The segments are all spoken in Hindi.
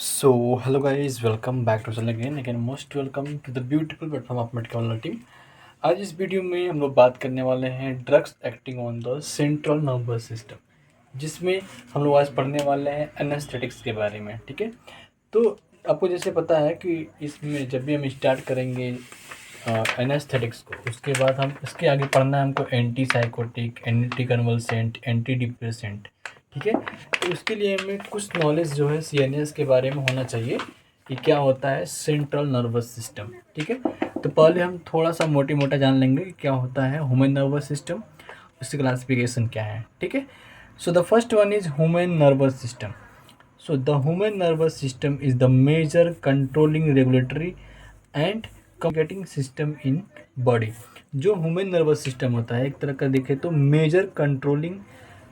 So, hello guys, welcome back to channel again most welcome to the beautiful platform of medical team. आज इस वीडियो में हम लोग बात करने वाले हैं drugs acting on the central nervous system, जिसमें हम लोग आज पढ़ने वाले हैं एनेस्थेटिक्स के बारे में। ठीक है, तो आपको जैसे पता है कि इसमें जब भी हम स्टार्ट करेंगे एनेस्थेटिक्स को, उसके बाद हम इसके आगे पढ़ना है हमको anti psychotic, anti convulsant, anti depressant. ठीक है, तो उसके लिए हमें कुछ नॉलेज जो है सीएनएस के बारे में होना चाहिए कि क्या होता है सेंट्रल नर्वस सिस्टम। ठीक है, तो पहले हम थोड़ा सा मोटी मोटा जान लेंगे कि क्या होता है ह्यूमन नर्वस सिस्टम, उसकी क्लासिफिकेशन क्या है। ठीक है, so the first one is human nervous system. So the human nervous system is the major controlling regulatory and communicating system in body. जो ह्यूमन नर्वस सिस्टम होता है एक तरह का देखें तो मेजर कंट्रोलिंग,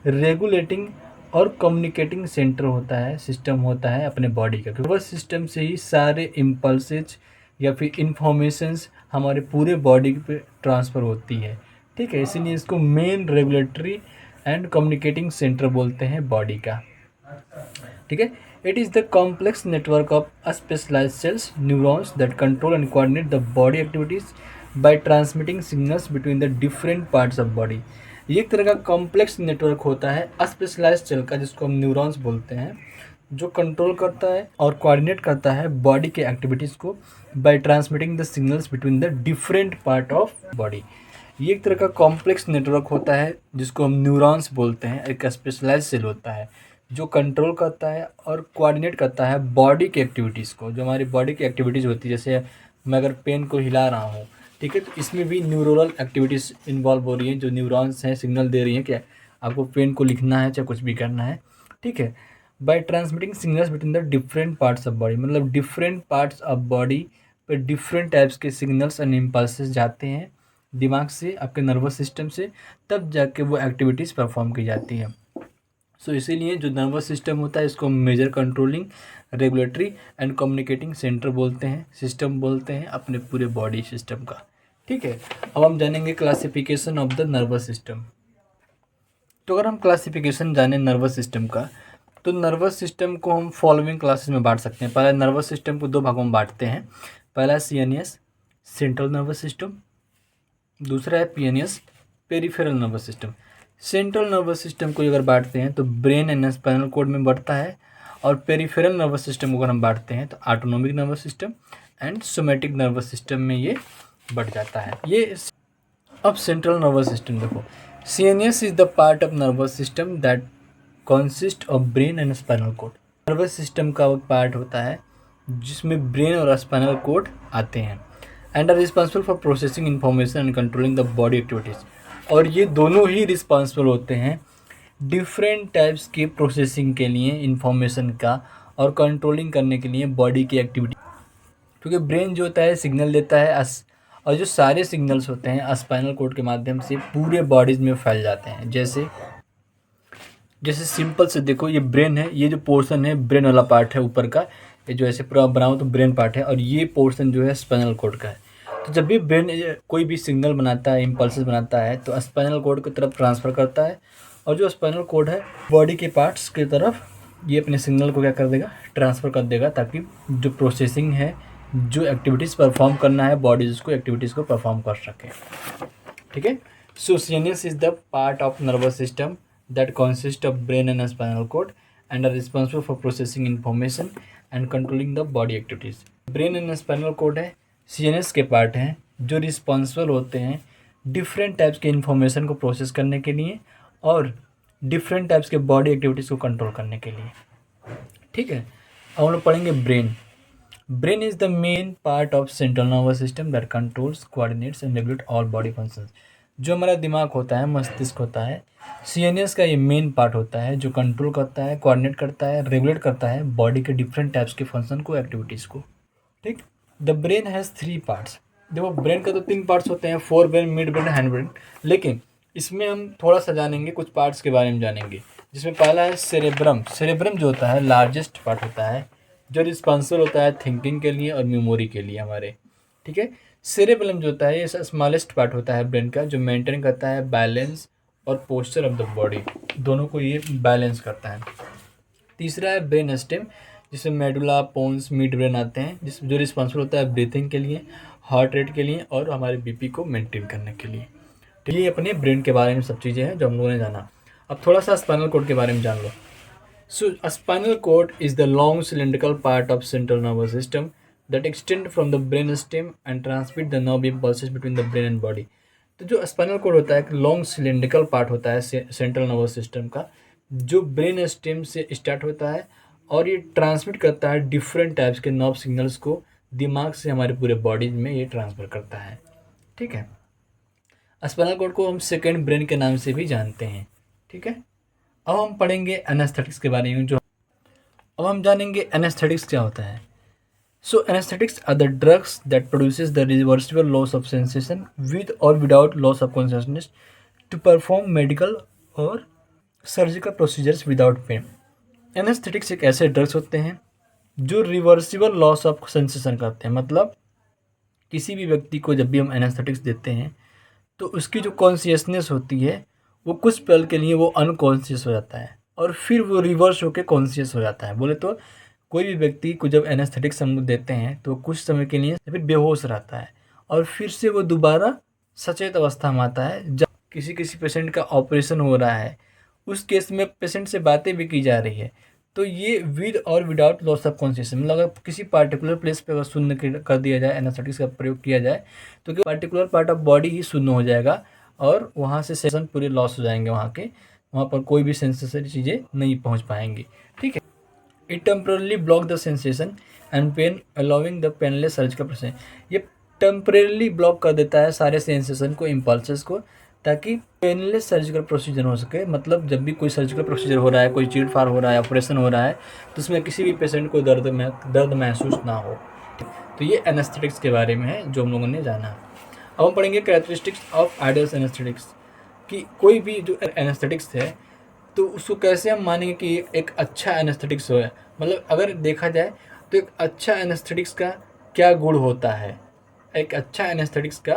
रेगुलेटिंग और कम्युनिकेटिंग सेंटर होता है, सिस्टम होता है अपने बॉडी का। नर्वस सिस्टम से ही सारे इम्पल्सेज या फिर इंफॉर्मेशंस हमारे पूरे बॉडी पे ट्रांसफ़र होती है। ठीक है, इसीलिए इसको main regulatory and communicating centre बोलते हैं बॉडी का। ठीक है, it is the complex network of specialised cells, neurons that control and coordinate the body activities by transmitting signals between the different parts of body. ये एक तरह का कॉम्प्लेक्स नेटवर्क होता है स्पेशलाइज्ड सेल का, जिसको हम न्यूरॉन्स बोलते हैं, जो कंट्रोल करता है और कोऑर्डिनेट करता है बॉडी के एक्टिविटीज़ को by transmitting the signals between the different part of body. ये एक तरह का कॉम्प्लेक्स नेटवर्क होता है जिसको हम न्यूरॉन्स बोलते हैं। एक स्पेशलाइज्ड सेल होता है जो कंट्रोल करता है और कोऑर्डिनेट करता है बॉडी की एक्टिविटीज़ को। जो हमारी बॉडी की एक्टिविटीज़ होती है, जैसे मैं अगर पेन को हिला रहा हूँ, ठीक है, तो इसमें भी न्यूरोनल एक्टिविटीज़ इन्वॉल्व हो रही हैं, जो न्यूरॉन्स हैं सिग्नल दे रही हैं कि आपको पेन को लिखना है चाहे कुछ भी करना है। ठीक है, by transmitting signals between the different parts of body, मतलब डिफरेंट पार्ट्स ऑफ बॉडी पे डिफरेंट टाइप्स के सिग्नल्स एंड इम्पल्सेस जाते हैं दिमाग से, आपके नर्वस सिस्टम से, तब जाके वो एक्टिविटीज़ परफॉर्म की जाती है। सो इसीलिए जो नर्वस सिस्टम होता है इसको major controlling, regulatory and communicating centre बोलते हैं, सिस्टम बोलते हैं अपने पूरे बॉडी सिस्टम का। ठीक है, अब हम जानेंगे classification of the nervous system. तो अगर हम क्लासिफिकेशन जाने नर्वस सिस्टम का, तो नर्वस सिस्टम को हम फॉलोइंग क्लासेस में बांट सकते हैं। पहला, नर्वस सिस्टम को दो भागों में बांटते हैं। पहला है सीएनएस, सेंट्रल नर्वस सिस्टम। दूसरा है PNS, peripheral nervous system. Central nervous system को अगर बांटते हैं तो ब्रेन एंड स्पाइनल कॉर्ड में बढ़ता है, और पेरिफेरल नर्वस सिस्टम को अगर हम बांटते हैं तो autonomic nervous system and somatic nervous system में ये बढ़ जाता है। ये अब सेंट्रल नर्वस सिस्टम देखो, CNS is the part of nervous system that consist of brain and spinal cord. Nervous system का वो पार्ट होता है जिसमें ब्रेन और स्पाइनल कॉर्ड आते हैं, and are responsible for processing information and controlling the body activities. और ये दोनों ही रिस्पॉन्सिबल होते हैं डिफरेंट टाइप्स के प्रोसेसिंग के लिए इन्फॉर्मेशन का, और कंट्रोलिंग करने के लिए बॉडी की एक्टिविटी। क्योंकि ब्रेन जो होता है सिग्नल देता है और जो सारे सिग्नल्स होते हैं स्पाइनल कॉर्ड के माध्यम से पूरे बॉडीज में फैल जाते हैं। जैसे जैसे सिंपल से देखो, ये ब्रेन है, ये जो पोर्शन है ब्रेन वाला पार्ट है ऊपर का, ये जो ऐसे पूरा बनाओ तो ब्रेन पार्ट है, और ये पोर्शन जो है स्पाइनल कॉर्ड का है। तो जब भी ब्रेन कोई भी सिग्नल बनाता है, इम्पल्सेस बनाता है, तो स्पाइनल कॉर्ड की तरफ ट्रांसफ़र करता है, और जो स्पाइनल कॉर्ड है बॉडी के पार्ट्स की तरफ ये अपने सिग्नल को क्या कर देगा, ट्रांसफ़र कर देगा, ताकि जो प्रोसेसिंग है, जो एक्टिविटीज़ परफॉर्म करना है बॉडी, उसको एक्टिविटीज़ को परफॉर्म कर सके। ठीक है, so CNS is the part of nervous system that consist of brain and spinal cord and are responsible for processing information and controlling the body activities. Brain and spinal cord है, सीएनएस के पार्ट हैं जो रिस्पॉन्सिबल होते हैं डिफरेंट टाइप्स के इन्फॉर्मेशन को प्रोसेस करने के लिए और डिफरेंट टाइप्स के बॉडी एक्टिविटीज़ को कंट्रोल करने के लिए। ठीक है, अब हम लोग पढ़ेंगे brain. Brain is the main part of central nervous system that controls, coordinates and regulate all body functions. जो हमारा दिमाग होता है, मस्तिष्क होता है, सीएनएस का ये मेन पार्ट होता है जो कंट्रोल करता है, कोऑर्डिनेट करता है, रेगुलेट करता है बॉडी के डिफरेंट टाइप्स के फंक्शन को, एक्टिविटीज़ को। ठीक, द ब्रेन हैज़ 3 पार्ट्स। देखो, ब्रेन का तो 3 पार्ट्स होते हैं, fore brain, mid brain, hind brain, लेकिन इसमें हम थोड़ा सा जानेंगे, कुछ पार्ट्स के बारे में जानेंगे, जिसमें पहला है सेरेब्रम। सेरेब्रम जो होता है लार्जेस्ट पार्ट होता है, जो रिस्पॉन्सिबल होता है थिंकिंग के लिए और मेमोरी के लिए हमारे। ठीक है, सेरेबेलम जो होता है ये स्मॉलेस्ट पार्ट होता है ब्रेन का, जो मेंटेन करता है बैलेंस और पोस्चर ऑफ द बॉडी, दोनों को ये बैलेंस करता है। तीसरा है ब्रेन स्टेम, जिससे मेडुला, पोन्स, मिड ब्रेन आते हैं, जो रिस्पॉन्सिबल होता है ब्रीथिंग के लिए, हार्ट रेट के लिए और हमारे बीपी को मेंटेन करने के लिए। तो ये अपने ब्रेन के बारे में सब चीज़ें हैं जो हम लोगों ने जाना। अब थोड़ा सा स्पाइनल कॉर्ड के बारे में जान लो। So, a spinal cord is the long cylindrical part of central nervous system that extend from the brain stem and transmit the nerve impulses between the brain and body। तो जो स्पाइनल कोड होता है एक लॉन्ग सिलेंड्रिकल पार्ट होता है सेंट्रल नर्वस सिस्टम का, जो ब्रेन स्टेम से स्टार्ट होता है और ये ट्रांसमिट करता है डिफरेंट टाइप्स के नर्व सिग्नल्स को दिमाग से हमारे पूरे बॉडी में ये ट्रांसफर करता है। ठीक है, स्पाइनल कोड को हम सेकेंड ब्रेन के नाम से भी जानते हैं। ठीक है, अब हम पढ़ेंगे एनेस्थेटिक्स के बारे में। अब हम जानेंगे एनेस्थेटिक्स क्या होता है। So anaesthetics are the drugs that produces the reversible loss of sensation with और without loss of consciousness to perform medical और surgical procedures without pain. Anaesthetics एक ऐसे ड्रग्स होते हैं जो रिवर्सिबल लॉस ऑफ सेंसेशन करते हैं। मतलब किसी भी व्यक्ति को जब भी हम एनेस्थेटिक्स देते हैं तो उसकी जो कॉन्शियसनेस होती है वो कुछ पल के लिए वो अनकॉन्शियस हो जाता है और फिर वो रिवर्स होकर कॉन्शियस हो जाता है। बोले तो कोई भी व्यक्ति को जब एनेस्थेटिक्स हम लोग देते हैं तो कुछ समय के लिए फिर बेहोश रहता है और फिर से वो दोबारा सचेत अवस्था में आता है। जब किसी किसी पेशेंट का ऑपरेशन हो रहा है, उस केस में पेशेंट से बातें भी की जा रही है, तो ये विद और विदाउट लॉस ऑफ कॉन्शियसनेस, मतलब अगर किसी पार्टिकुलर प्लेस पे अगर शून्य कर दिया जाए, एनेस्थेटिक्स का प्रयोग किया जाए, तो पार्टिकुलर पार्ट ऑफ बॉडी ही शून्य हो जाएगा और वहाँ से सेंसेशन पूरे लॉस हो जाएंगे। वहाँ पर कोई भी सेंसेसरी चीज़ें नहीं पहुँच पाएंगी। ठीक है, it temporarily block the sensation and pain allowing the painless surgical procedure. ये टेम्परेली ब्लॉक कर देता है सारे सेंसेशन को, इम्पल्सेस को, ताकि पेनलेस सर्जिकल प्रोसीजर हो सके। मतलब जब भी कोई सर्जिकल प्रोसीजर हो रहा है, कोई चीरफाड़ हो रहा है, ऑपरेशन हो रहा है, तो उसमें किसी भी पेशेंट को दर्द महसूस ना हो। तो ये एनेस्थेटिक्स के बारे में है जो हम लोगों ने जाना। अब हम पढ़ेंगे कैरेक्टरिस्टिक्स ऑफ आइडियल एनेस्थेटिक्स, कि कोई भी जो एनेस्थेटिक्स है तो उसको कैसे हम मानेंगे कि एक अच्छा एनेस्थेटिक्स हो। मतलब अगर देखा जाए तो एक अच्छा एनेस्थेटिक्स का क्या गुण होता है, एक अच्छा एनेस्थेटिक्स का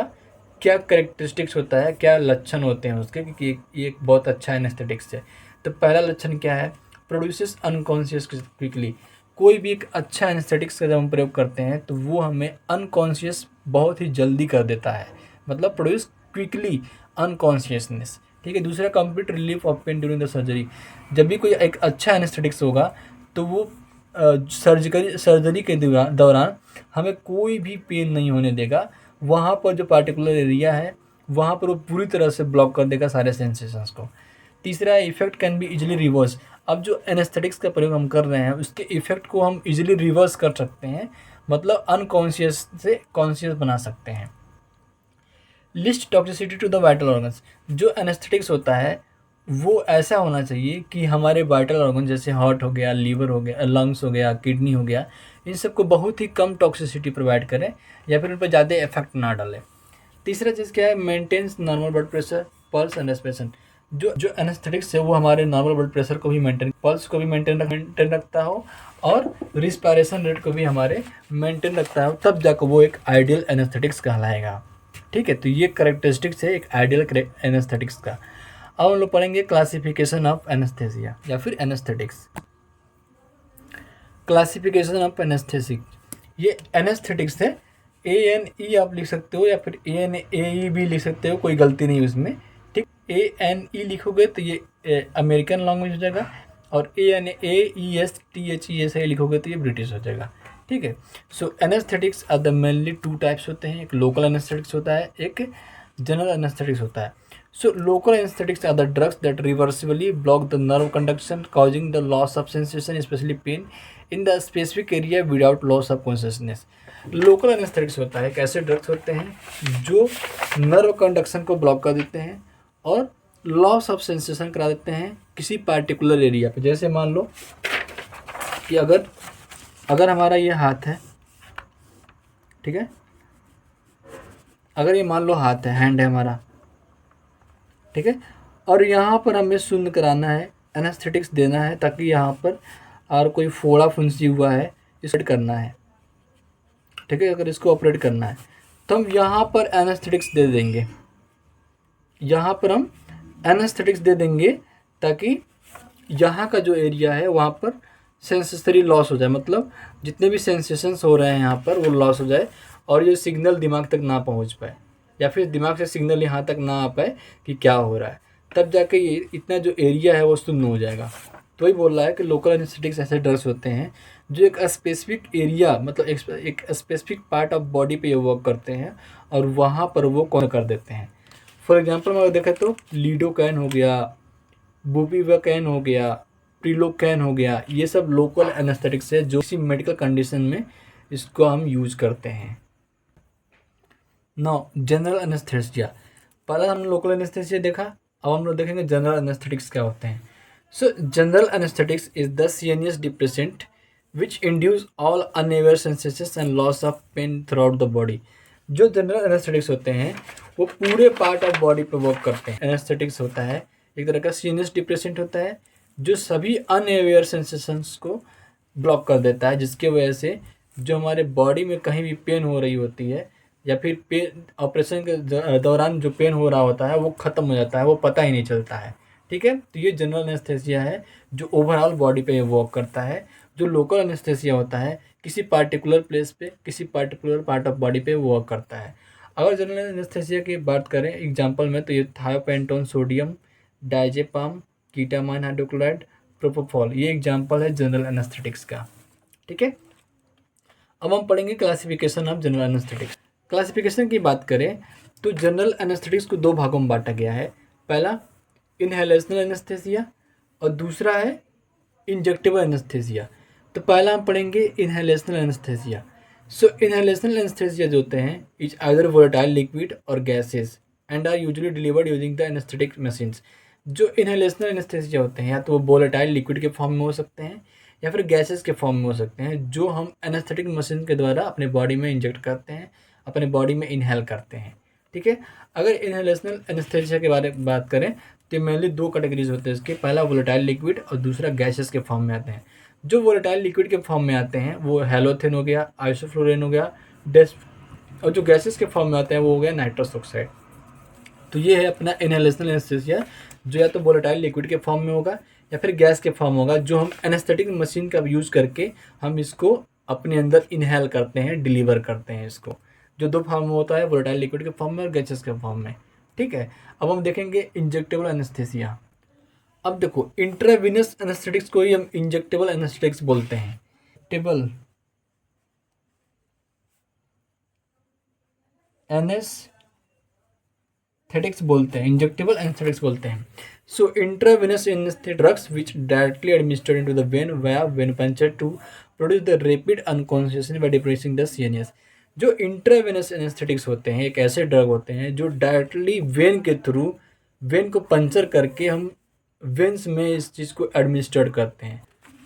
क्या कैरेक्टरिस्टिक्स होता है, क्या लक्षण होते हैं उसके, क्योंकि ये एक बहुत अच्छा एनेस्थेटिक्स है। तो पहला लक्षण क्या है, प्रोड्यूसेस अनकॉन्शियस क्विकली। कोई भी एक अच्छा एनेस्थेटिक्स का जब हम प्रयोग करते हैं तो वो हमें अनकॉन्शियस बहुत ही जल्दी कर देता है, मतलब प्रोड्यूस क्विकली अनकॉन्शियसनेस। ठीक है, दूसरा complete relief of pen during the surgery. जब भी कोई एक अच्छा एनेस्थेटिक्स होगा तो वो सर्जरी के दौरान हमें कोई भी पेन नहीं होने देगा। वहाँ पर जो पार्टिकुलर एरिया है वहाँ पर वो पूरी तरह से ब्लॉक कर देगा सारे सेंसेशंस को। तीसरा, effect can be easily reverse. अब जो एनेस्थेटिक्स का प्रयोग हम कर रहे हैं उसके इफेक्ट को हम इजीली रिवर्स कर सकते हैं, मतलब अनकॉन्शियस से कॉन्शियस बना सकते हैं। Least toxicity to the vital organs. जो एनेस्थेटिक्स होता है वो ऐसा होना चाहिए कि हमारे वाइटल ऑर्गन जैसे हार्ट हो गया, लीवर हो गया, लंग्स हो गया, किडनी हो गया, इन सबको बहुत ही कम टॉक्सिसिटी प्रोवाइड करें या फिर उन पर ज़्यादा इफेक्ट ना डालें। तीसरा चीज़ क्या है, maintains normal blood pressure, pulse and respiration. जो एनेस्थेटिक्स है वो हमारे नॉर्मल ब्लड प्रेशर को भी मेंटेन, पल्स को भी मेंटेन रखता हो और रिस्पायरेशन रेट को भी हमारे मेंटेन रखता हो, तब जाकर वो एक आइडियल एनेस्थेटिक्स कहलाएगा। ठीक है, तो ये कैरेक्टरिस्टिक्स है एक आइडियल एनेस्थेटिक्स का। अब हम लोग पढ़ेंगे क्लासिफिकेशन ऑफ एनेस्थेसिया या फिर एनेस्थेटिक्स। क्लासिफिकेशन ऑफ एनेस्थेसिक, ये एनेस्थेटिक्स है। ANE आप लिख सकते हो या फिर ANAE भी लिख सकते हो, कोई गलती नहीं उसमें। ठीक, ANE लिखोगे तो ये अमेरिकन लैंग्वेज हो जाएगा और ANAESTHESA लिखोगे तो ये ब्रिटिश हो जाएगा। ठीक है, so anaesthetics are the mainly two types होते हैं, एक लोकल एनेस्थेटिक्स होता है, एक जनरल एनेस्थेटिक्स होता है। So local anesthetics are the drugs that reversibly block the nerve conduction, causing the loss of sensation, especially pain, in the specific area without loss of consciousness. Local anaesthetics होता है, कैसे ड्रग्स होते हैं जो नर्व कंडक्शन को ब्लॉक कर देते हैं और लॉस ऑफ सेंसेशन करा देते हैं किसी पार्टिकुलर एरिया पे। जैसे मान लो कि अगर हमारा ये हाथ है, ठीक है, अगर ये मान लो हाथ है, हैंड है हमारा, ठीक है, और यहाँ पर हमें शून्य कराना है, एनेस्थेटिक्स देना है ताकि यहाँ पर और कोई फोड़ा फुंसी हुआ है इसे करना है। ठीक है, अगर इसको ऑपरेट करना है तो हम यहाँ पर एनेस्थेटिक्स दे देंगे, यहाँ पर हम एनेस्थेटिक्स दे देंगे ताकि यहाँ का जो एरिया है वहाँ पर सेंसरी लॉस हो जाए, मतलब जितने भी सेंसेशंस हो रहे हैं यहाँ पर वो लॉस हो जाए और ये सिग्नल दिमाग तक ना पहुँच पाए, या फिर दिमाग से सिग्नल यहाँ तक ना आ पाए कि क्या हो रहा है, तब जाके ये इतना जो एरिया है वो शून्य हो जाएगा। तो वही बोल रहा है कि लोकल एनेस्थेटिक्स ऐसे ड्रग्स होते हैं जो एक स्पेसिफिक एरिया, मतलब एक स्पेसिफिक पार्ट ऑफ बॉडी पे ये वर्क करते हैं और वहाँ पर वो कौन कर देते हैं। फॉर एग्जांपल में अगर देखें तो लीडोकैन हो गया, बुपिवाकेन हो गया, प्रिलोकैन हो गया, ये सब लोकल एनेस्थेटिक्स है जो किसी मेडिकल कंडीशन में इसको हम यूज़ करते हैं। नाउ जनरल एनेस्थेसिया, पहला हमने लोकल एनेस्थेसिया देखा, अब हम लोग देखेंगे जनरल एनेस्थेटिक्स क्या होते हैं। So general anaesthetics is the CNS depressant which induce all unaware sensations and loss of pain throughout the body. जो जनरल एनेस्थेटिक्स होते हैं वो पूरे पार्ट ऑफ बॉडी पे वर्क करते हैं। एनेस्थेटिक्स होता है एक तरह का सीनियस डिप्रेसेंट होता है जो सभी अनअवेयर सेंसेशंस को ब्लॉक कर देता है, जिसकी वजह से जो हमारे बॉडी में कहीं भी पेन हो रही होती है या फिर पेन ऑपरेशन के दौरान जो पेन हो रहा होता है वो ख़त्म हो जाता है, वो पता ही नहीं चलता है। ठीक है, तो ये जनरल एनेस्थेसिया है जो ओवरऑल बॉडी पे वर्क करता है। जो लोकल एनेस्थेसिया होता है किसी पार्टिकुलर प्लेस पे, किसी पार्टिकुलर पार्ट ऑफ बॉडी पे वर्क करता है। अगर जनरल एनेस्थेसिया की बात करें एग्जांपल में, तो ये thiopentone sodium, diazepam, ketamine hydrochloride, propofol, ये एग्जांपल है जनरल एनेस्थेटिक्स का। ठीक है, अब हम पढ़ेंगे classification of general anaesthetics. Classification की बात करें तो जनरल एनेस्थेटिक्स को दो भागों में बांटा गया है। पहला इनहेलेशनल एनेस्थेसिया और दूसरा है इंजेक्टेबल एनेस्थेसिया। तो पहला हम पढ़ेंगे inhalational anaesthesia. So inhalational anaesthesia जो होते हैं इज आइदर वोलेटाइल लिक्विड और gases and are usually delivered using the anaesthetic machines. जो इनहेलेशनल एनेस्थेसिया होते हैं या तो वो वोलेटाइल लिक्विड के फॉर्म में हो सकते हैं या फिर गैसेस के फॉर्म में हो सकते हैं, जो हम एनेस्थेटिक मशीन के द्वारा अपने बॉडी में इंजेक्ट करते हैं, अपने बॉडी में इनहेल करते हैं। ठीक है, अगर इनहेलेशनल एनेस्थेसिया के बारे में बात करें तो मेनली दो कैटेगरीज होते हैं इसके। पहला वोलेटाइल लिक्विड और दूसरा गैसेस के फॉर्म में आते हैं। जो वोलेटाइल लिक्विड के फॉर्म में आते हैं वो हेलोथेन हो गया, आइसोफ्लोरेन हो गया, डेस, और जो गैसेस के फॉर्म में आते हैं वो हो गया नाइट्रस ऑक्साइड। तो ये है अपना इनहेलेशनल एनेस्थेसिया, जो या तो वोलेटाइल लिक्विड के फॉर्म में होगा या फिर गैस के फॉर्म होगा, जो हम एनेस्थेटिक मशीन का यूज़ करके हम इसको अपने अंदर इनहेल करते हैं, डिलीवर करते हैं इसको। जो दो फॉर्म में होता है, वोलेटाइल लिक्विड के फॉर्म में और गैसेस के फॉर्म में। ठीक है, अब हम देखेंगे इंजेक्टेबल एनेस्थेसिया। अब देखो इंट्रावीनस एनेस्थेटिक्स को ही हम इंजेक्टेबल एनेस्थेटिक्स बोलते हैं। टेबल एनेस्थेटिक्स बोलते हैं, इंजेक्टेबल एनेस्थेटिक्स बोलते हैं। So intravenous anaesthetic drugs which directly administered into the vein via vein puncture to produce the rapid unconsciousness by depressing the CNS. जो इंट्रावेनस एनेस्थेटिक्स होते हैं एक ऐसे ड्रग होते हैं जो डायरेक्टली वेन के थ्रू, वेन को पंचर करके हम वेन्स में इस चीज़ को एडमिनिस्टर्ड करते हैं।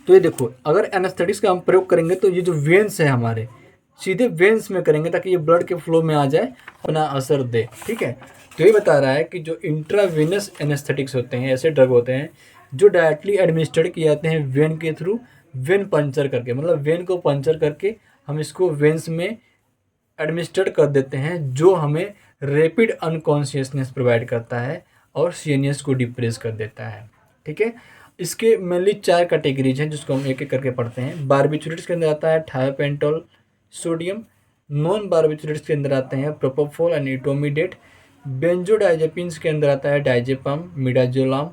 तो ये देखो अगर एनेस्थेटिक्स का हम प्रयोग करेंगे तो ये जो वेन्स है हमारे सीधे वेन्स में करेंगे ताकि ये ब्लड के फ्लो में आ जाए, अपना असर दे। ठीक है, तो ये बता रहा है कि जो इंट्रावेनस एनेस्थेटिक्स होते हैं ऐसे ड्रग होते हैं जो डायरेक्टली एडमिनिस्टर्ड किए जाते हैं वेन के थ्रू, वेन पंचर करके, मतलब वेन को पंचर करके हम इसको वेन्स में एडमिनिस्टर्ड कर देते हैं, जो हमें रैपिड अनकॉन्शियसनेस प्रोवाइड करता है और सीएनएस को डिप्रेस कर देता है। ठीक है, इसके मेनली 4 कैटेगरीज हैं जिसको हम एक एक करके पढ़ते हैं। बारबिचुरेट्स के अंदर आता है थायोपेंटोल सोडियम, नॉन बारबिचुरेट्स के अंदर आते हैं प्रोपोफॉल एंड इटोमिडेट, बेंजोडाइजेपिन्स के अंदर आता है डाइजेपम, मिडाजोलाम,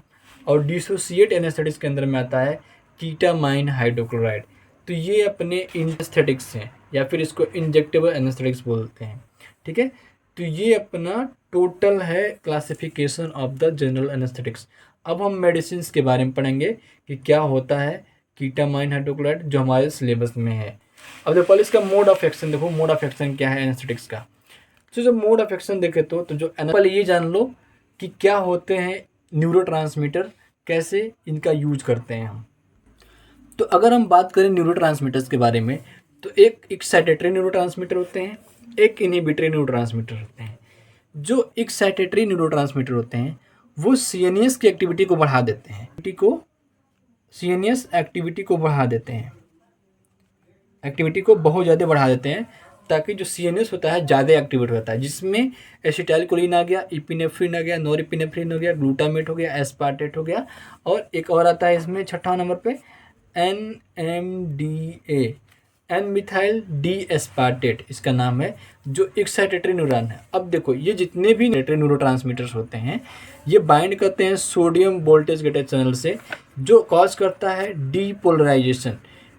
और डिसोसिएट एनेस्थेटिक्स के अंदर में आता है कीटामाइन हाइड्रोक्लोराइड। तो ये अपने एनेस्थेटिक्स हैं या फिर इसको इंजेक्टेबल एनेस्थेटिक्स बोलते हैं। ठीक है, तो ये अपना टोटल है classification of the general anaesthetics. अब हम मेडिसिन के बारे में पढ़ेंगे कि क्या होता है कीटामाइन हाइड्रोक्लोराइड, जो हमारे सिलेबस में है। अब देखो पहले इसका मोड ऑफ एक्शन देखो, मोड ऑफ एक्शन क्या है एनेस्थेटिक्स का। तो जब मोड ऑफ एक्शन देखे तो जो पहले ये जान लो कि क्या होते हैं न्यूरोट्रांसमीटर, कैसे इनका यूज करते हैं हम। तो अगर हम बात करें न्यूरोट्रांसमीटर्स के बारे में तो एक एक्साइटेटरी न्यूरोट्रांसमीटर होते हैं, एक इनहिबिटरी न्यूरोट्रांसमीटर होते हैं। जो एक्साइटेटरी न्यूरोट्रांसमीटर होते हैं वो सीएनएस की एक्टिविटी को बढ़ा देते हैं, सीएनएस एक्टिविटी को बढ़ा देते हैं, एक्टिविटी को बहुत ज़्यादा बढ़ा देते हैं ताकि जो सीएनएस होता है ज़्यादा एक्टिवेट होता है, जिसमें एसिटाइलकोलिन आ गया, इपिनेफ्रिन आ गया, नॉरएपिनेफ्रिन हो गया, ग्लूटामेट हो गया, एस्पार्टेट हो गया, और एक और आता है इसमें छठा नंबर पे NMDA, N methyl D aspartate इसका नाम है, जो एक्साइटेटरी न्यूरॉन है। अब देखो ये जितने भी न्यूरोट्रांसमीटर्स होते हैं ये बाइंड करते हैं सोडियम वोल्टेज गेटेड चैनल से, जो कॉज करता है डीपोलराइजेशन।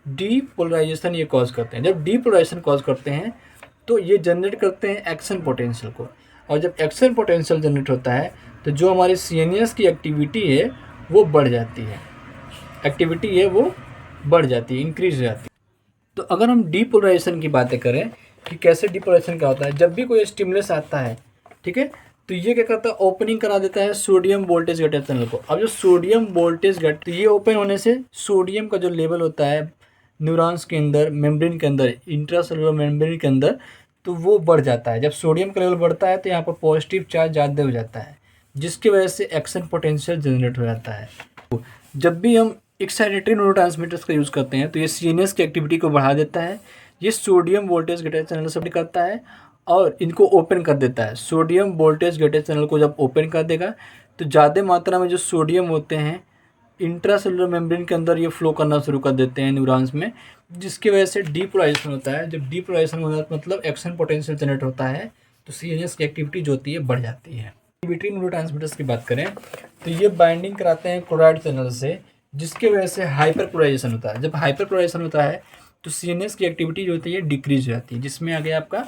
डीपोलराइजेशन ये कॉज करते हैं। जब डीपोलराइजेशन कॉज करते हैं तो ये जनरेट करते हैं एक्शन पोटेंशियल को, और जब एक्शन पोटेंशियल जनरेट होता है तो जो हमारी CNS की एक्टिविटी है वो बढ़ जाती है, एक्टिविटी है वो बढ़ जाती है, इंक्रीज हो जाती है। तो अगर हम डीपोलराइजेशन की बातें करें कि कैसे डीपोलराइजेशन क्या होता है, जब भी कोई स्टिमुलस आता है, ठीक है, तो ये क्या करता है, ओपनिंग करा देता है सोडियम वोल्टेज गेटेड चैनल को। अब जो सोडियम वोल्टेज गेट, तो ये ओपन होने से सोडियम का जो लेवल होता है न्यूरॉन्स के अंदर, मेम्ब्रेन के अंदर, इंट्रासेलुलर मेम्ब्रेन के अंदर, तो वो बढ़ जाता है। जब सोडियम का लेवल बढ़ता है तो यहाँ पर पॉजिटिव चार्ज ज़्यादा हो जाता है, जिसकी वजह से एक्शन पोटेंशियल जनरेट हो जाता है। जब भी हम एक्साइटेटरी न्यूरोट्रांसमीटर्स का यूज़ करते हैं तो ये CNS की एक्टिविटी को बढ़ा देता है, ये सोडियम वोल्टेज गेटेड चैनल से करता है और इनको ओपन कर देता है। सोडियम वोल्टेज गेटेड चैनल को जब ओपन कर देगा तो ज़्यादा मात्रा में जो सोडियम होते हैं इंट्रासेलुलर मेम्ब्रेन के अंदर ये फ्लो करना शुरू कर देते हैं न्यूरॉन्स में, जिसकी वजह से डीपोलराइजेशन होता है। जब डीपोलराइजेशन होता है मतलब एक्शन पोटेंशियल जनरेट होता है, तो CNS की एक्टिविटी जो होती है बढ़ जाती है। इनहिबिटरी न्यूरोट्रांसमीटर्स की बात करें तो ये बाइंडिंग कराते हैं क्लोराइड चैनल से, जिसकी वजह से हाइपरपोलराइजेशन होता है। जब हाइपरपोलराइजेशन होता है तो CNS की एक्टिविटी जो होती है डिक्रीज हो जाती है, जिसमें आ गया आपका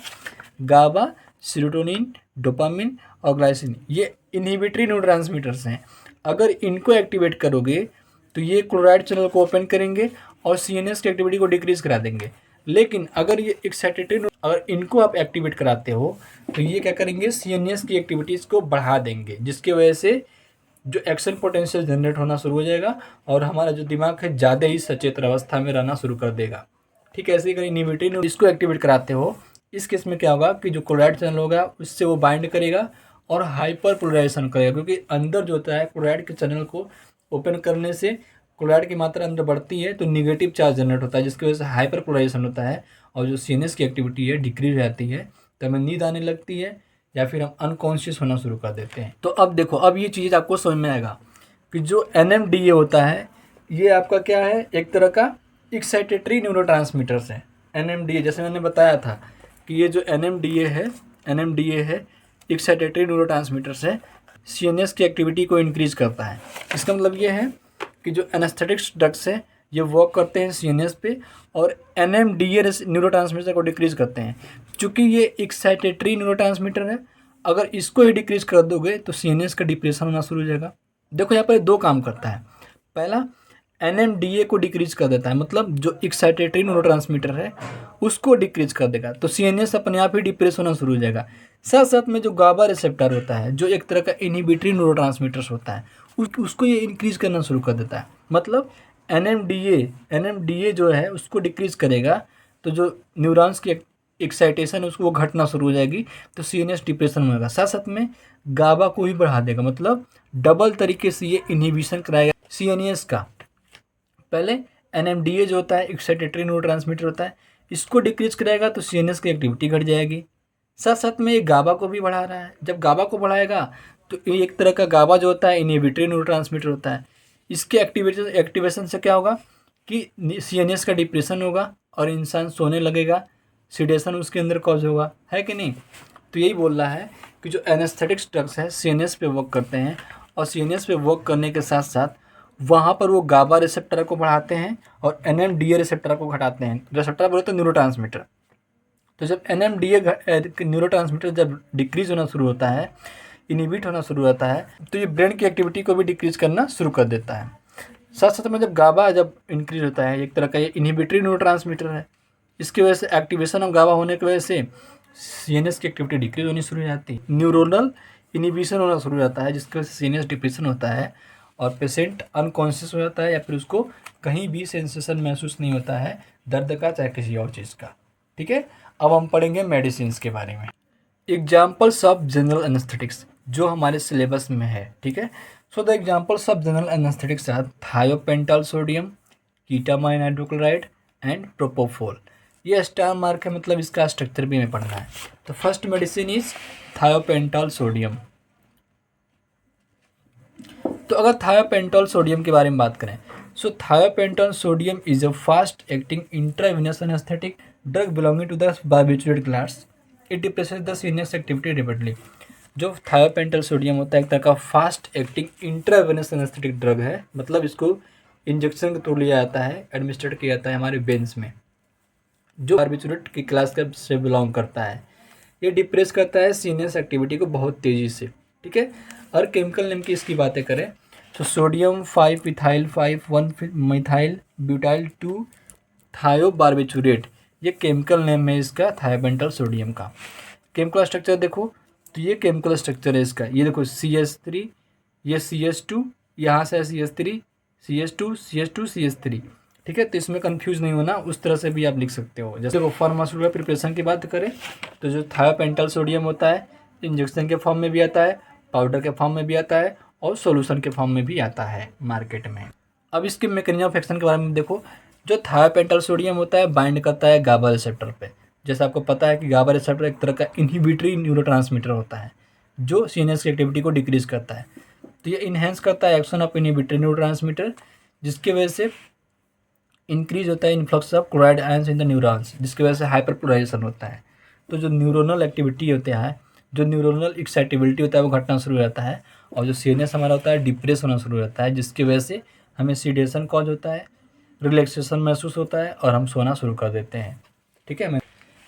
गाबा, सीरोटोनिन, डोपामिन और ग्लाइसिन। ये इनहिबिटरी न्यूरोट्रांसमीटर्स हैं। अगर इनको एक्टिवेट करोगे तो ये क्लोराइड चैनल को ओपन करेंगे और CNS की एक्टिविटी को डिक्रीज करा देंगे। लेकिन अगर ये एक्साइटेटरी, अगर इनको आप एक्टिवेट कराते हो तो ये क्या करेंगे, CNS की एक्टिविटीज़ को बढ़ा देंगे, जिसकी वजह से जो एक्शन पोटेंशियल जनरेट होना शुरू हो जाएगा और हमारा जो दिमाग है ज़्यादा ही सचेत अवस्था में रहना शुरू कर देगा। ठीक है, ऐसे ही अगर इनहिबिटरी इसको एक्टिवेट कराते हो, इस केस में क्या होगा कि जो क्लोराइड चैनल होगा उससे वो बाइंड करेगा और हाइपर पोलराइजेशन करेगा, क्योंकि अंदर जो होता है क्लोराइड के चैनल को ओपन करने से क्लोराइड की मात्रा अंदर बढ़ती है तो निगेटिव चार्ज जनरेट होता है, जिसकी वजह से हाइपर पोलराइजेशन होता है और जो CNS की एक्टिविटी है डिक्रीज हो जाती है, तो हमें नींद आने लगती है या फिर हम अनकॉन्शियस होना शुरू कर देते हैं। तो अब देखो, अब ये चीज़ आपको समझ में आएगा कि जो NMDA होता है ये आपका क्या है, एक तरह का एक्साइटेटरी न्यूरोट्रांसमीटर्स है। NMDA जैसे मैंने बताया था कि ये जो NMDA है एक्साइटेटरी न्यूरोट्रांसमीटर्स है, CNS की एक्टिविटी को इंक्रीज करता है। इसका मतलब ये है कि जो एनेस्थेटिक्स ड्रग्स है ये वर्क करते हैं CNS पे और NMDA न्यूरोट्रांसमीटर को डिक्रीज करते हैं। चूँकि ये एक्साइटेटरी न्यूरोट्रांसमीटर है, अगर इसको ही डिक्रीज कर दोगे तो CNS का डिप्रेशन होना शुरू हो जाएगा। देखो यहाँ पर दो काम करता है। पहला, NMDA को डिक्रीज कर देता है, मतलब जो एक्साइटेटरी न्यूरोट्रांसमीटर है उसको डिक्रीज कर देगा, तो CNS अपने आप ही डिप्रेस होना शुरू हो जाएगा। साथ साथ में जो गाबा रिसेप्टर होता है, जो एक तरह का इनहिबिटरी न्यूरोट्रांसमीटर्स होता है, उसको ये इंक्रीज करना शुरू कर देता है। मतलब NMDA जो है उसको डिक्रीज करेगा तो जो न्यूरॉन्स की एक्साइटेशन है उसको वो घटना शुरू हो जाएगी, तो CNS डिप्रेशन होगा। साथ साथ में गाबा को भी बढ़ा देगा, मतलब डबल तरीके से ये इनहिबिशन कराएगा CNS का। पहले NMDA जो होता है एक्साइटेटरी न्यूरोट्रांसमीटर होता है, इसको डिक्रीज कराएगा तो CNS की एक्टिविटी घट जाएगी। साथ साथ में ये गाबा को भी बढ़ा रहा है। जब गाबा को बढ़ाएगा तो ये एक तरह का गाबा जो होता है इनहिबिटरी न्यूरोट्रांसमीटर होता है, इसके एक्टिवेशन से क्या होगा कि CNS का डिप्रेशन होगा और इंसान सोने लगेगा, सीडेशन उसके अंदर कॉज होगा, है कि नहीं। तो यही बोल रहा है कि जो एनेस्थेटिक्स ड्रग्स है CNS पे वर्क करते हैं और CNS पे वर्क करने के साथ साथ वहाँ पर वो गाबा रिसेप्टर को बढ़ाते हैं और NMDA रिसेप्टर को घटाते हैं। रिसेप्टर बोले तो न्यूरोट्रांसमीटर। तो जब NMDA न्यूरोट्रांसमीटर जब डिक्रीज होना शुरू होता है, इनहिबिट होना शुरू होता है, तो ये ब्रेन की एक्टिविटी को भी डिक्रीज करना शुरू कर देता है। साथ साथ में जब गाबा जब इंक्रीज होता है, एक तरह का ये इनहिबिटरी न्यूरोट्रांसमीटर है, इसकी वजह से एक्टिवेशन ऑफ गाबा होने की वजह से CNS की एक्टिविटी डिक्रीज होनी शुरू हो जाती है, न्यूरोनल इनहिबिशन होना शुरू हो जाता है, जिसकी वजह से CNS डिप्रेशन होता है और पेशेंट अनकॉन्शियस हो जाता है या फिर उसको कहीं भी सेंसेशन महसूस नहीं होता है दर्द का चाहे किसी और चीज़ का। ठीक है, अब हम पढ़ेंगे मेडिसिन के बारे में। एग्जाम्पल्स ऑफ जनरल एनेस्थेटिक्स जो हमारे सिलेबस में है, ठीक है। So the examples of general anaesthetics are thiopental sodium, ketamine hydrochloride and propofol. ये स्टार मार्क है, मतलब इसका स्ट्रक्चर भी हमें पढ़ना है। तो first medicine is thiopental sodium. तो अगर थायोपेंटाल सोडियम के बारे में बात करें, So thiopentone sodium is a fast-acting intravenous anesthetic drug belonging to the barbiturate class. It depresses the sinus activity rapidly. जो थायोपेंटल सोडियम होता है एक तरह का fast acting intravenous anaesthetic drug है, मतलब इसको इंजेक्शन के थ्रू लिया जाता है, एडमिनिस्ट्रेट किया जाता है हमारे वेन्स में, जो बार्बिटूरेट की क्लास का से बिलोंग करता है। ये डिप्रेस करता है सीनियस एक्टिविटी को बहुत तेज़ी से, ठीक है। और केमिकल नेम की इसकी बातें करें तो सोडियम 5 इथाइल 5 1 मिथाइल ब्यूटाइल 2 थायोबार्बिटूरेट, ये केमिकल नेम है इसका थायोपेंटल सोडियम का। केमिकल स्ट्रक्चर देखो तो ये केमिकल स्ट्रक्चर है इसका, ये देखो CH3, ये CH2, यहाँ से CH3 CH2 CH2 CH3, ठीक है। तो इसमें कंफ्यूज नहीं होना, उस तरह से भी आप लिख सकते हो। जैसे वो फार्मास्यूटिकल प्रिपरेशन की बात करें तो जो थायोपेंटल सोडियम होता है इंजेक्शन के फॉर्म में भी आता है, पाउडर के फॉर्म में भी आता है और सॉल्यूशन के फॉर्म में भी आता है मार्केट में। अब इसके मैकेनिज्म ऑफ एक्शन के बारे में देखो, जो थायोपेंटल सोडियम होता है बाइंड करता है गाबा रिसेप्टर पे। जैसे आपको पता है कि गाबा रिसेप्टर एक तरह का इनहिबिटरी न्यूरोट्रांसमीटर होता है जो सीएनएस की एक्टिविटी को डिक्रीज करता है। तो ये इन्हेंस करता है एक्शन ऑफ इनहिबिटरी न्यूरोट्रांसमीटर, जिसकी वजह से इंक्रीज होता है influx of chloride ions in the neurons, जिसकी वजह से हाइपरपोलराइजेशन होता है। तो जो न्यूरोनल एक्टिविटी होता है, जो न्यूरोनल एक्साइटेबिलिटी होता है वो घटना शुरू हो जाता है, और जो सीएनएस हमारा होता है डिप्रेस होना शुरू हो जाता है, जिसकी वजह से हमें सीडेशन कॉज होता है, रिलैक्सेशन महसूस होता है और हम सोना शुरू कर देते हैं, ठीक है।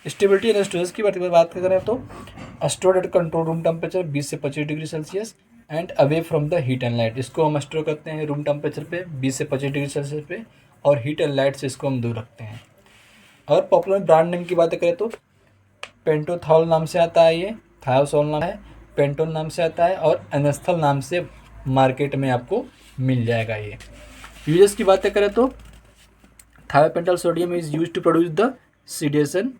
स्टेबिलिटी एंड स्टोरेज की बात करें तो stored at control room temperature 20 से 25 degree Celsius and away from the heat and light. इसको हम स्टोर करते हैं रूम टेम्परेचर पे 20 से 25 डिग्री सेल्सियस पे, और हीट एंड लाइट से इसको हम दूर रखते हैं। और पॉपुलर ब्रांड नेम की बात करें तो पेंटोथॉल नाम से आता है, ये थायोसोल नाम है, पेंटोन नाम से आता है और एनेस्थल नाम से मार्केट में आपको मिल जाएगा। ये यूजेस की बातें करें तो thiopental sodium is use to produce the sedation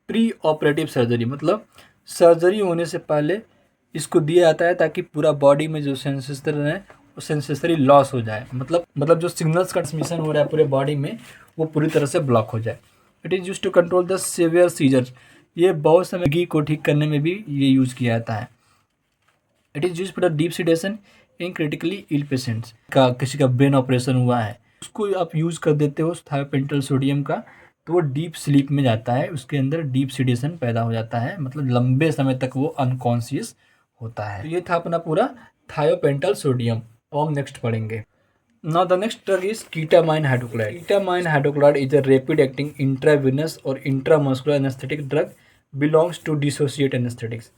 pre operative surgery, मतलब सर्जरी होने से पहले इसको दिया जाता है ताकि पूरा बॉडी में जो सेंसेशन है वो सेंसेसरी लॉस हो जाए, मतलब जो सिग्नल्स का ट्रांसमिशन हो रहा है पूरे बॉडी में वो पूरी तरह से ब्लॉक हो जाए। It is use to control the severe seizures, ये बहुत समय को ठीक करने में भी ये यूज़ किया जाता है। It is use for the deep sedation in critically ill patients, का किसी का ब्रेन ऑपरेशन हुआ है उसको आप यूज़ कर देते हो थायोपेंटल सोडियम का, तो वो डीप स्लीप में जाता है, उसके अंदर डीप सीडेशन पैदा हो जाता है, मतलब लंबे समय तक वो अनकॉन्शियस होता है। तो ये था अपना पूरा थायोपेंटल सोडियम। और हम नेक्स्ट पढ़ेंगे। Now the next drug is ketamine hydrochloride. Ketamine hydrochloride is a rapid acting intravenous और intramuscular anaesthetic drug belongs to dissociate anaesthetics.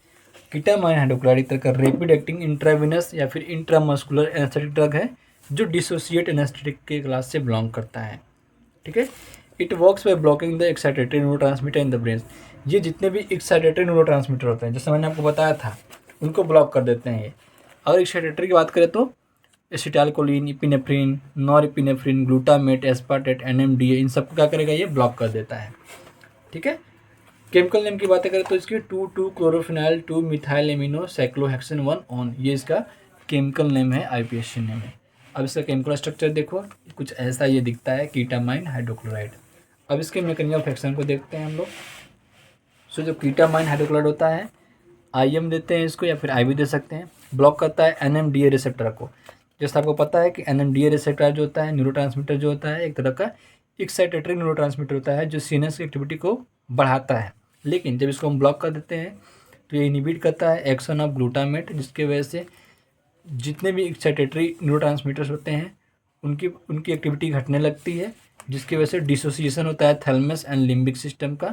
Ketamine hydrochloride एक तरह का रैपिड एक्टिंग इंट्रावेनस या फिर इंट्रामस्कुलर एनेस्थेटिक ड्रग है जो डिसोसिएट एनेस्थेटिक के क्लास से बिलोंग करता है, ठीक है। It works by blocking the excitatory neurotransmitter in the brain. ये जितने भी एक्साइटेटरी न्यूरोट्रांसमीटर होते हैं जैसे मैंने आपको बताया था उनको ब्लॉक कर देते हैं ये। अगर एक्साइटेटरी की बात करें तो acetylcholine, epinephrine, norepinephrine, glutamate, aspartate, NMDA, इन सबको क्या करेगा ये ब्लॉक कर देता है, ठीक है। केमिकल नेम की बातें करें तो इसकी 2,2 chlorophenyl 2 methyl amino cyclohexane 1 on, ये इसका केमिकल नेम है, IPSC नेम है। अब इसका केमिकल स्ट्रक्चर देखो कुछ ऐसा ये दिखता है कीटामाइन हाइड्रोक्लोराइड। अब इसके मैकेनिज्म ऑफ एक्शन को देखते हैं हम लोग। सो जो कीटामाइन हाइड्रोक्लोराइड होता है IM देते हैं इसको या फिर IV दे सकते हैं, ब्लॉक करता है NMDA रिसेप्टर को। जैसे आपको पता है कि NMDA रिसेप्टर जो होता है न्यूरोट्रांसमीटर जो होता है एक तरह का एक्साइटेटरी न्यूरोट्रांसमीटर होता है जो सीएनएस की एक्टिविटी को बढ़ाता है, लेकिन जब इसको हम ब्लॉक कर देते हैं तो ये इनहिबिट करता है एक्शन ऑफ ग्लूटामेट, जिसके वजह से जितने भी एक्साइटेटरी न्यूरोट्रांसमीटर्स होते हैं उनकी एक्टिविटी घटने लगती है, जिसकी वजह से डिसोसिएशन होता है थैलेमस एंड लिम्बिक सिस्टम का।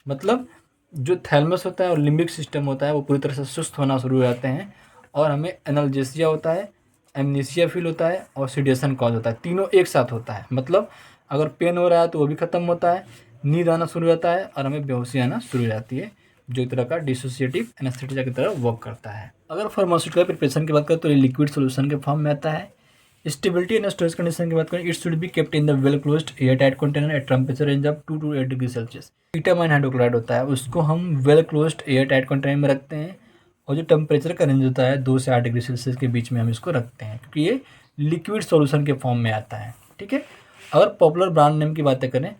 मतलब जो थैलेमस होता है और लिम्बिक सिस्टम होता है वो पूरी तरह से सुस्त होना शुरू हो जाते हैं और हमें एनाल्जेसिया होता है, एमनीसिया फील होता है और सीडेशन कॉज होता है। तीनों एक साथ होता है, मतलब अगर पेन हो रहा है तो वो भी ख़त्म होता है, नींद आना शुरू हो जाता है और हमें बेहोशी आना शुरू हो जाती है, जो एक तरह का डिसोसिएटिव एनेस्थेटिक की तरह वर्क करता है। अगर फार्मास्यूटिकल प्रिपरेशन की बात करें तो ये लिक्विड सोल्यूशन के फॉर्म में आता है। स्टेबिलिटी एंड स्टोरेज कंडीशन की बात करें it should be kept in the well closed air tight container at temperature range of 2 to 8 degree Celsius. Ketamine hydrochloride होता है उसको हम well closed air tight container में रखते हैं और जो टेम्परेचर का रेंज होता है 2 से 8 डिग्री सेल्सियस के बीच में हम इसको रखते हैं क्योंकि ये लिक्विड सोल्यूशन के फॉर्म में आता है, ठीक है। अगर पॉपुलर ब्रांड नेम की बातें करें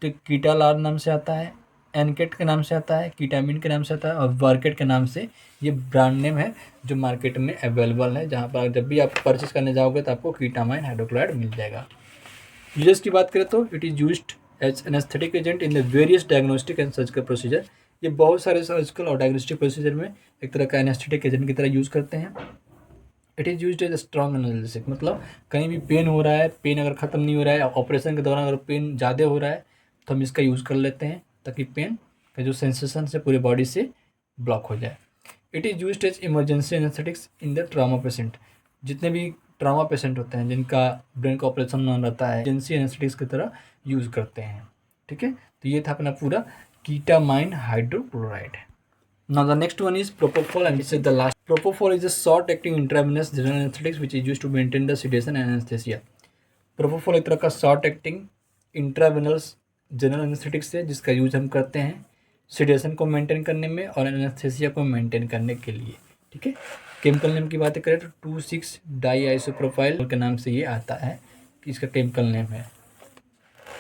तो कीटालार नाम से आता है, एनकेट के नाम से आता है, कीटामिन के नाम से आता है और वर्केट के नाम से ये ब्रांड नेम है जो मार्केट में अवेलेबल है, जहाँ पर जब भी आप परचेस करने जाओगे तो आपको कीटामाइन हाइड्रोक्लोराइड मिल जाएगा। यूजेस की बात करें तो it is used as anaesthetic agent in the various diagnostic and surgical procedure. ये बहुत सारे सर्जिकल और डायग्नोस्टिक प्रोसीजर में एक तरह का एनेस्थेटिक एजेंट की तरह यूज़ करते हैं। It is used as strong analysis, मतलब कहीं भी पेन हो रहा है, पेन अगर ख़त्म नहीं हो रहा है, ऑपरेशन के दौरान अगर पेन ज़्यादा हो रहा है तो हम इसका यूज़ कर लेते हैं ताकि पेन का जो सेंसेशन है पूरे बॉडी से ब्लॉक हो जाए। It is used as emergency anaesthetics in the trauma patient. जितने भी ट्रामा पेशेंट होते हैं जिनका ब्रेन का ऑपरेशन होना रहता है, इमरजेंसी एनेस्थेटिक्स की तरह यूज़ करते हैं। ठीक है, तो ये था अपना पूरा कीटामाइन hydrochloride. Now the next one is propofol, and this is the last. Propofol is a short-acting intravenous general anesthetics which is used to maintain the sedation and anesthesia. Propofol एक तरह का short acting intravenous general anaesthetics है जिसका यूज हम करते हैं सेडेशन को मेंटेन करने में और एनेस्थेसिया को मेंटेन करने के लिए। ठीक है, केमिकल नेम की बात करें तो 2,6 डाई आइसोप्रोपाइल के नाम से ये आता है कि इसका केमिकल नेम है।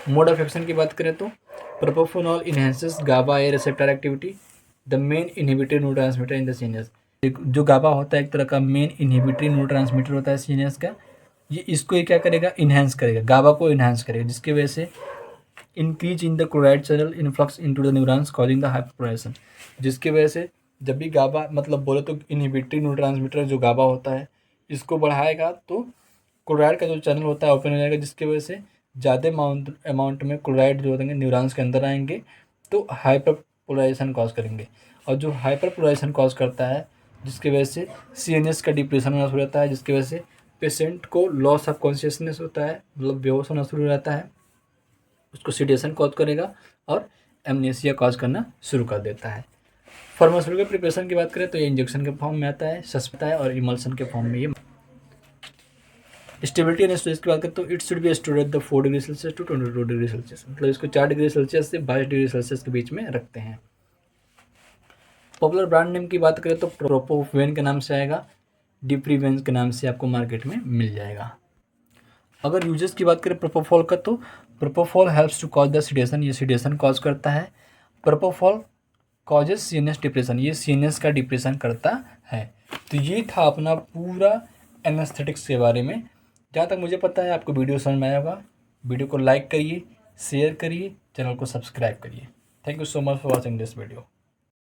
मोड ऑफ एक्शन की बात करें तो propofol enhances GABA A receptor activity, the main inhibitory neurotransmitter in the CNS. जो गाबा होता है एक तरह का मेन इनहिबिटरी न्यूरोट्रांसमीटर होता है सीनियस का, ये इसको ये क्या करेगा, इन्हेंस करेगा, गाबा को इन्हेंस करेगा, जिसकी वजह से increase in the chloride channel influx into the neurons causing the hyperpolarisation. जिसकी वजह से जब भी गाबा मतलब बोले तो इनहिबिटरी न्यूरोट्रांसमीटर जो गाबा होता है इसको बढ़ाएगा तो क्लोराइड का जो चैनल होता है ओपन हो जाएगा, जिसकी वजह से ज़्यादा अमाउंट में क्लोराइड जो होंगे न्यूरॉन्स के अंदर आएंगे तो हाइपर पोलराइजेशन कॉज करेंगे। और जो हाइपर पोलराइजेशन कॉज करता है जिसकी वजह से सीएनएस का डिप्रेशन होना शुरू होता है, जिसकी वजह से पेशेंट को लॉस ऑफ कॉन्शियसनेस होता है, मतलब बेहोश होना शुरू हो जाता है, उसको सीडेशन कॉज करेगा और एमनेसिया कॉज करना शुरू कर देता है। फार्मास्यूटिकल प्रिपरेशन की बात करें तो ये इंजेक्शन के फॉर्म में आता है, सस्ता है और इमल्सन के फॉर्म में ये। स्टेबिलिटी एंड स्टोरेज की बात करें तो it should be stored at the 4 degree Celsius to 22 degree Celsius, मतलब इसको 4 डिग्री सेल्सियस से 22 डिग्री सेल्सियस के बीच में रखते हैं। पॉपुलर ब्रांड नेम की बात करें तो प्रोपोवेन के नाम से आएगा, डिप्रीवेन के नाम से आपको मार्केट में मिल जाएगा। अगर यूजेस की बात करें प्रोपोफॉल का तो propofol helps to cause the sedation, ये सीडेशन कॉज करता है। प्रोपोफॉल कॉजेस सीएनएस डिप्रेशन, ये सीएनएस का डिप्रेशन करता है। तो ये था अपना पूरा एनेस्थेटिक्स के बारे में। जहाँ तक मुझे पता है आपको वीडियो समझ में आया होगा। वीडियो को लाइक करिए, शेयर करिए, चैनल को सब्सक्राइब करिए। Thank you so much for watching this video.